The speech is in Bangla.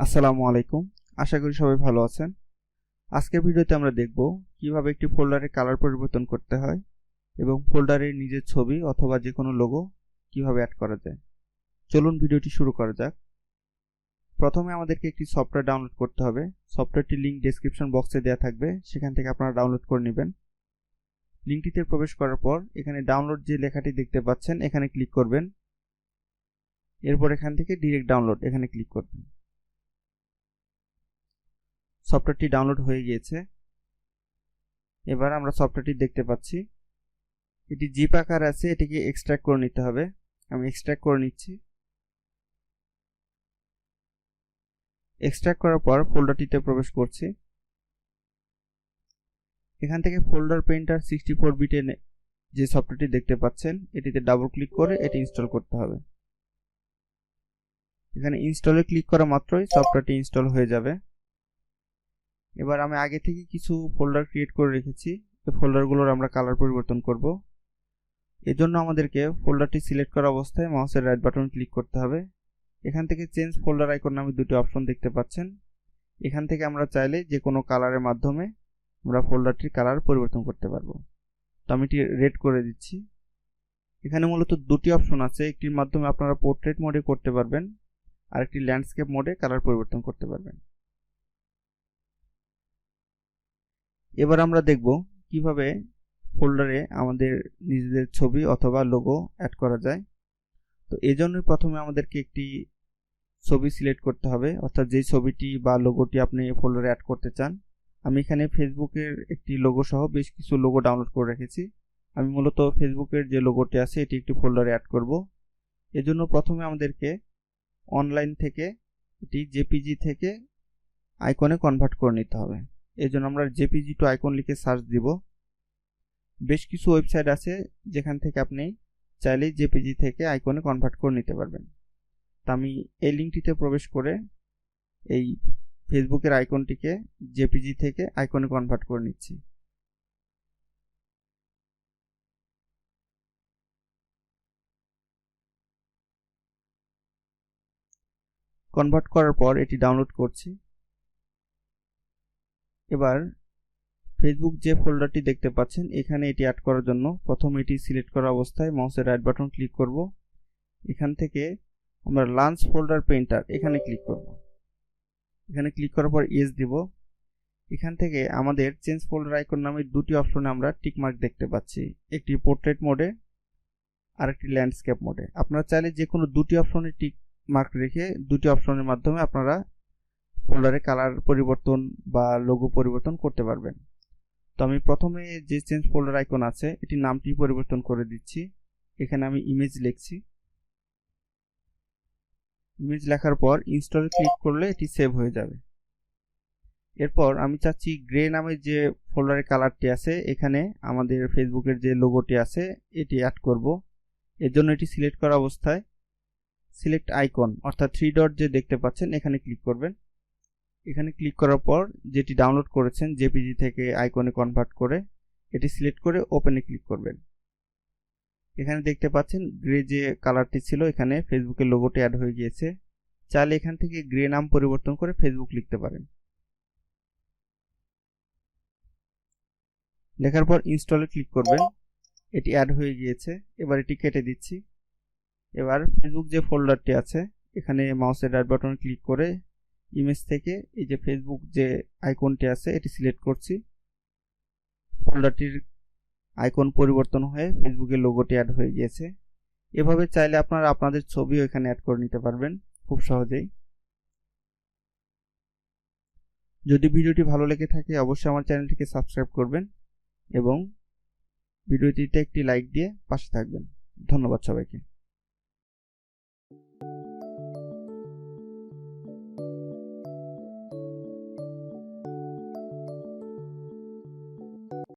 আসসালামু আলাইকুম। আশা করি সবাই ভালো আছেন। আজকের ভিডিওতে আমরা দেখব কিভাবে একটি ফোল্ডারের কালার পরিবর্তন করতে হয় এবং ফোল্ডারে নিজের ছবি অথবা যে কোনো লোগো কিভাবে অ্যাড করা যায়। চলুন ভিডিওটি শুরু করা যাক। প্রথমে আমাদেরকে একটি সফটওয়্যার ডাউনলোড করতে হবে। সফটওয়্যারটির লিংক ডেসক্রিপশন বক্সে দেওয়া থাকবে, সেখান থেকে আপনারা ডাউনলোড করে নেবেন। লিংকটিতে প্রবেশ করার পর এখানে ডাউনলোড যে লেখাটি দেখতে পাচ্ছেন এখানে ক্লিক করবেন। এরপর এখান থেকে ডিরেক্ট ডাউনলোড এখানে ক্লিক করবেন। সফটওয়্যারটি ডাউনলোড হয়ে গিয়েছে। এবার আমরা সফটওয়্যারটি দেখতে পাচ্ছি। এটি জিপ আকার আছে, এটিকে এক্সট্রাক্ট করে নিতে হবে। আমি এক্সট্রাক্ট করে নিচ্ছি। এক্সট্রাক্ট করার পর ফোল্ডারটিতে প্রবেশ করছি। এখান থেকে ফোল্ডার পেইন্টার 64 বিটে যে সফটওয়্যারটি দেখতে পাচ্ছেন এটিতে ডাবল ক্লিক করে এটি ইনস্টল করতে হবে। এখানে ইনস্টলে ক্লিক করা মাত্রই সফটওয়্যারটি ইনস্টল হয়ে যাবে। এবার আমি আগে থেকে কিছু ফোল্ডার ক্রিয়েট করে রেখেছি, এই ফোল্ডারগুলোর আমরা কালার পরিবর্তন করব। এজন্য আমাদেরকে ফোল্ডারটি সিলেক্ট করা অবস্থায় মাউসের রাইট বাটন ক্লিক করতে হবে। এখান থেকে চেঞ্জ ফোল্ডার আইকন নামে দুটি অপশন দেখতে পাচ্ছেন। এখান থেকে আমরা চাইলে যে কোনো কালারের মাধ্যমে আমরা ফোল্ডারটির কালার পরিবর্তন করতে পারবো। তো আমি এটি রেড করে দিচ্ছি। এখানে মূলত দুটি অপশন আছে, একটির মাধ্যমে আপনারা পোর্ট্রেট মোডে করতে পারবেন আর একটি ল্যান্ডস্কেপ মোডে কালার পরিবর্তন করতে পারবেন। এবার আমরা দেখব কিভাবে ফোল্ডারে আমাদের নিজেদের ছবি অথবা লোগো অ্যাড করা যায়। তো এজন্যই প্রথমে আমাদেরকে একটি ছবি সিলেক্ট করতে হবে, অর্থাৎ যেই ছবিটি বা লোগোটি আপনি ফোল্ডারে অ্যাড করতে চান। আমি এখানে ফেসবুকের একটি লোগো সহ বেশ কিছু লোগো ডাউনলোড করে রেখেছি। আমি মূলত ফেসবুকের যে লোগোটি আছে এটি একটি ফোল্ডারে অ্যাড করব। এজন্য প্রথমে আমাদেরকে অনলাইন থেকে এটি জেপিজি থেকে আইকনে কনভার্ট করে নিতে হবে। এজন্য আমরা জেপিজি টু আইকন লিখে সার্চ দিব। বেশ কিছু ওয়েবসাইট আছে যেখান থেকে আপনি চাইলেই জেপিজি থেকে আইকনে কনভার্ট করে নিতে পারবেন। তো আমি এই লিঙ্কটিতে প্রবেশ করে এই ফেসবুকের আইকনটিকে জেপিজি থেকে আইকনে কনভার্ট করে নিচ্ছি। কনভার্ট করার পর এটি ডাউনলোড করছি। এবার ফেসবুক যে ফোল্ডারটি দেখতে পাচ্ছেন এখানে এটি অ্যাড করার জন্য প্রথমে এটি সিলেক্ট করা অবস্থায় মাউসের রাইট বাটন ক্লিক করব। এখান থেকে আমরা লঞ্চ ফোল্ডার পেইন্টার এখানে ক্লিক করব। এখানে ক্লিক করার পর ইয়েস দিব। এখান থেকে আমাদের চেঞ্জ ফোল্ডার আইকন নামে দুটি অপশনে আমরা টিক মার্ক দেখতে পাচ্ছি, একটি পোর্ট্রেট মোডে আর একটি ল্যান্ডস্কেপ মোডে। আপনারা চাইলে যে কোনো দুটি অপশনে টিক মার্ক রেখে দুটি অপশনের মাধ্যমে আপনারা ফোল্ডারে কালার পরিবর্তন বা লোগো পরিবর্তন করতে পারবেন। তো আমি প্রথমে যে চেঞ্জ ফোল্ডার আইকন আছে এটি নামটি পরিবর্তন করে দিচ্ছি। এখানে আমি ইমেজ লিখছি। ইমেজ লেখার পর ইনস্টলে ক্লিক করলে এটি সেভ হয়ে যাবে। এরপর আমি চাচ্ছি গ্রে নামের যে ফোল্ডারের কালারটি আছে এখানে আমাদের ফেসবুকের যে লোগোটি আছে এটি অ্যাড করব। এর জন্য এটি সিলেক্ট করা অবস্থায় সিলেক্ট আইকন অর্থাৎ 3 ডট যে দেখতে পাচ্ছেন এখানে ক্লিক করবেন। এখানে ক্লিক করার পর যেটি ডাউনলোড করেছেন জেপিজি থেকে আইকনে কনভার্ট করে এটি সিলেক্ট করে ওপেনে ক্লিক করবেন। এখানে দেখতে পাচ্ছেন গ্রে যে কালারটি ছিল এখানে ফেসবুকের লোগোটি অ্যাড হয়ে গিয়েছে। চাইলে এখান থেকে গ্রে নাম পরিবর্তন করে ফেসবুক লিখতে পারেন। লেখার পর ইনস্টলে ক্লিক করবেন। এটি অ্যাড হয়ে গিয়েছে। এবার এটি কেটে দিচ্ছি। এবার ফেসবুক যে ফোল্ডারটি আছে এখানে মাউসের রাইট বাটন ক্লিক করে ইমেজ থেকে এই যে ফেসবুক যে আইকনটি আছে এটি সিলেক্ট করছি। ফোল্ডারটির আইকন পরিবর্তন হয়ে ফেসবুকের লোগোটি অ্যাড হয়ে গিয়েছে। এভাবে চাইলে আপনারা আপনাদের ছবিও এখানে অ্যাড করে নিতে পারবেন খুব সহজেই। যদি ভিডিওটি ভালো লেগে থাকে অবশ্যই আমার চ্যানেলটিকে সাবস্ক্রাইব করবেন এবং ভিডিওটিতে একটি লাইক দিয়ে পাশে থাকবেন। ধন্যবাদ সবাইকে।